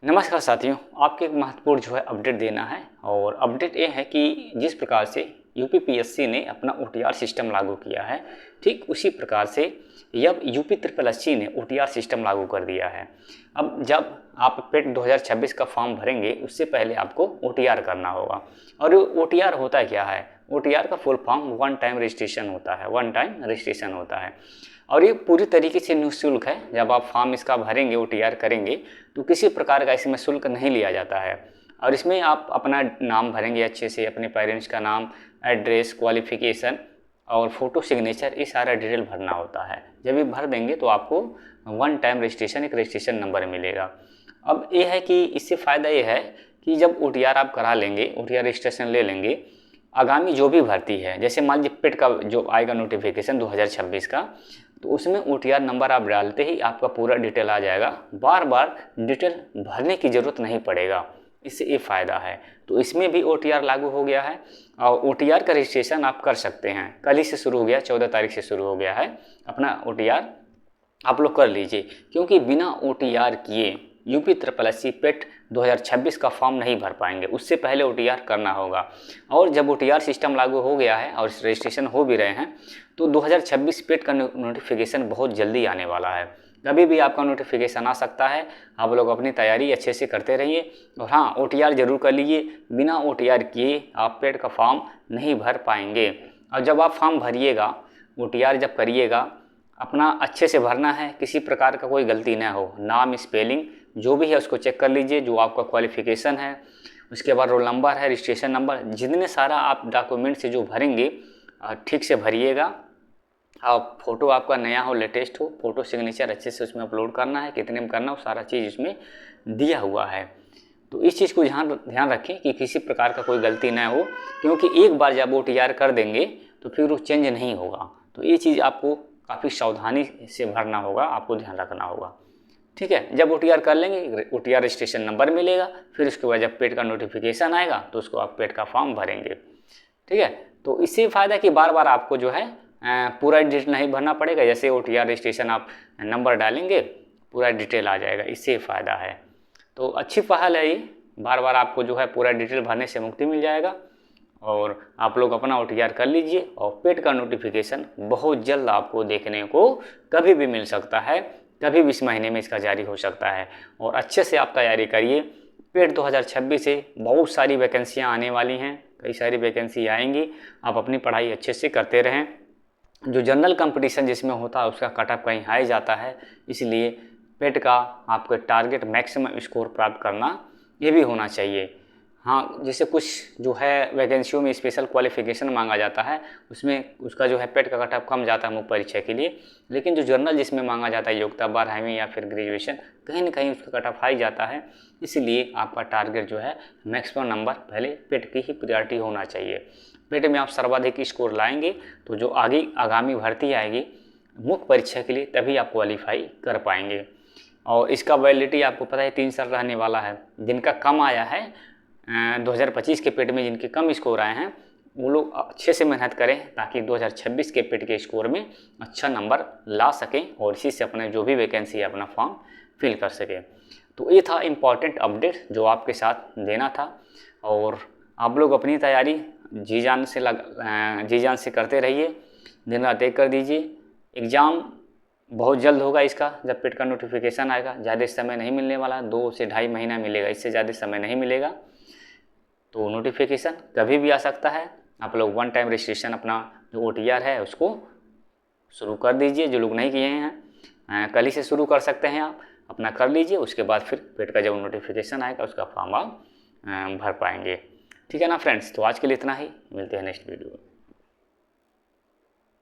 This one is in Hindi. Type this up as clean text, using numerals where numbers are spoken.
नमस्कार साथियों, आपके एक महत्वपूर्ण अपडेट देना है। और अपडेट ये है कि जिस प्रकार से यूपीपीएससी ने अपना ओटीआर सिस्टम लागू किया है, ठीक उसी प्रकार से अब यूपी ट्रिपल एससी ने ओटीआर सिस्टम लागू कर दिया है। अब जब आप पेट 2026 का फॉर्म भरेंगे, उससे पहले आपको ओटीआर करना होगा। और ओटीआर होता क्या है? ओटीआर का full form one time registration होता है। वन टाइम रजिस्ट्रेशन होता है और ये पूरी तरीके से निःशुल्क है। जब आप फॉर्म इसका भरेंगे, ओटीआर करेंगे, तो किसी प्रकार का इसमें शुल्क नहीं लिया जाता है। और इसमें आप अपना नाम भरेंगे अच्छे से, अपने पेरेंट्स का नाम, एड्रेस, क्वालिफिकेशन और फोटो सिग्नेचर, ये सारा डिटेल भरना होता है। जब ये भर देंगे तो आपको वन टाइम रजिस्ट्रेशन, एक रजिस्ट्रेशन नंबर मिलेगा। अब ये है कि इससे फ़ायदा ये है कि जब ओटीआर आप करा लेंगे, ओटीआर रजिस्ट्रेशन ले लेंगे, आगामी जो भी भर्ती है, जैसे मान लीजिए पेट का जो आएगा नोटिफिकेशन 2026 का, तो उसमें ओटीआर नंबर आप डालते ही आपका पूरा डिटेल आ जाएगा। बार बार डिटेल भरने की ज़रूरत नहीं पड़ेगा। इससे ये फ़ायदा है। तो इसमें भी ओटीआर लागू हो गया है और ओटीआर का रजिस्ट्रेशन आप कर सकते हैं। कल ही से शुरू हो गया, 14 तारीख से शुरू हो गया है। अपना ओटीआर आप लोग कर लीजिए, क्योंकि बिना ओटीआर किए यूपी ट्रिपल एससी पेट 2026 का फॉर्म नहीं भर पाएंगे। उससे पहले ओटीआर करना होगा। और जब ओटीआर सिस्टम लागू हो गया है और रजिस्ट्रेशन हो भी रहे हैं, तो 2026 पेट का नोटिफिकेशन बहुत जल्दी आने वाला है। कभी भी आपका नोटिफिकेशन आ सकता है। आप लोग अपनी तैयारी अच्छे से करते रहिए। और हाँ, ओटीआर ज़रूर कर लीजिए। बिना ओटीआर किए आप पेट का फॉर्म नहीं भर पाएंगे। और जब आप फॉर्म भरिएगा, ओटीआर जब करिएगा, अपना अच्छे से भरना है, किसी प्रकार का कोई गलती ना हो। नाम, स्पेलिंग जो भी है उसको चेक कर लीजिए, जो आपका क्वालिफिकेशन है, उसके बाद रोल नंबर है, रजिस्ट्रेशन नंबर, जितने सारा आप डॉक्यूमेंट से जो भरेंगे ठीक से भरिएगा। और फ़ोटो आपका नया हो, लेटेस्ट हो, फ़ोटो सिग्नेचर अच्छे से उसमें अपलोड करना है। कितने में करना हो, सारा चीज़ इसमें दिया हुआ है। तो इस चीज़ को ध्यान रखें कि किसी प्रकार का कोई गलती ना हो, क्योंकि एक बार जब ओटीआर कर देंगे तो फिर वो चेंज नहीं होगा। तो ये चीज़ आपको काफ़ी सावधानी से भरना होगा, आपको ध्यान रखना होगा। ठीक है, जब ओटीआर कर लेंगे, ओटीआर रजिस्ट्रेशन नंबर मिलेगा। फिर उसके बाद जब पेट का नोटिफिकेशन आएगा तो उसको आप पेट का फॉर्म भरेंगे। ठीक है, तो इससे फ़ायदा कि बार बार आपको पूरा डिटेल नहीं भरना पड़ेगा। जैसे ओटीआर रजिस्ट्रेशन आप नंबर डालेंगे, पूरा डिटेल आ जाएगा। इससे फ़ायदा है। तो अच्छी पहल है ये। बार बार आपको पूरा डिटेल भरने से मुक्ति मिल जाएगा। और आप लोग अपना ओटीआर कर लीजिए। और पेट का नोटिफिकेशन बहुत जल्द आपको देखने को कभी भी मिल सकता है। कभी भी इस महीने में इसका जारी हो सकता है। और अच्छे से आप तैयारी करिए। पेट 2026 से बहुत सारी वैकेंसियां आने वाली हैं। कई सारी वैकेंसी आएंगी। आप अपनी पढ़ाई अच्छे से करते रहें। जो जनरल कंपटीशन जिसमें होता है उसका कट ऑफ कहीं हाई जाता है, इसलिए पेट का आपका टारगेट मैक्सिमम स्कोर प्राप्त करना ये भी होना चाहिए। हाँ, जैसे कुछ वैकेंसियों में स्पेशल क्वालिफिकेशन मांगा जाता है, उसमें उसका पेट का कट ऑफ कम जाता है मुख्य परीक्षा के लिए। लेकिन जो जनरल जिसमें मांगा जाता है योग्यता 12वीं या फिर ग्रेजुएशन, कहीं ना कहीं उसका कट ऑफ हाई जाता है। इसलिए आपका टारगेट मैक्सिमम नंबर पहले पेट की ही प्रायोरिटी होना चाहिए। पेट में आप सर्वाधिक स्कोर लाएंगे तो जो आगामी भर्ती आएगी मुख्य परीक्षा के लिए, तभी आप क्वालिफाई कर पाएंगे। और इसका वैलिडिटी आपको पता है 3 साल रहने वाला है। जिनका कम आया है 2025 के पेट में, जिनके कम स्कोर आए हैं, वो लोग अच्छे से मेहनत करें ताकि 2026 के पेट के स्कोर में अच्छा नंबर ला सकें और इसी से अपने जो भी वैकेंसी है अपना फॉर्म फिल कर सकें। तो ये था इम्पॉर्टेंट अपडेट जो आपके साथ देना था। और आप लोग अपनी तैयारी जी जान से करते रहिए। दिन रात एक कर दीजिए। एग्ज़ाम बहुत जल्द होगा इसका। जब पेट का नोटिफिकेशन आएगा, ज़्यादा समय नहीं मिलने वाला, 2 से ढाई महीना मिलेगा, इससे ज़्यादा समय नहीं मिलेगा। तो नोटिफिकेशन कभी भी आ सकता है। आप लोग वन टाइम रजिस्ट्रेशन अपना जो ओटीआर है उसको शुरू कर दीजिए। जो लोग नहीं किए हैं, कल ही से शुरू कर सकते हैं। आप अपना कर लीजिए। उसके बाद फिर पेट का जब नोटिफिकेशन आएगा उसका फॉर्म आप भर पाएंगे। ठीक है ना फ्रेंड्स? तो आज के लिए इतना ही। मिलते हैं नेक्स्ट वीडियो में।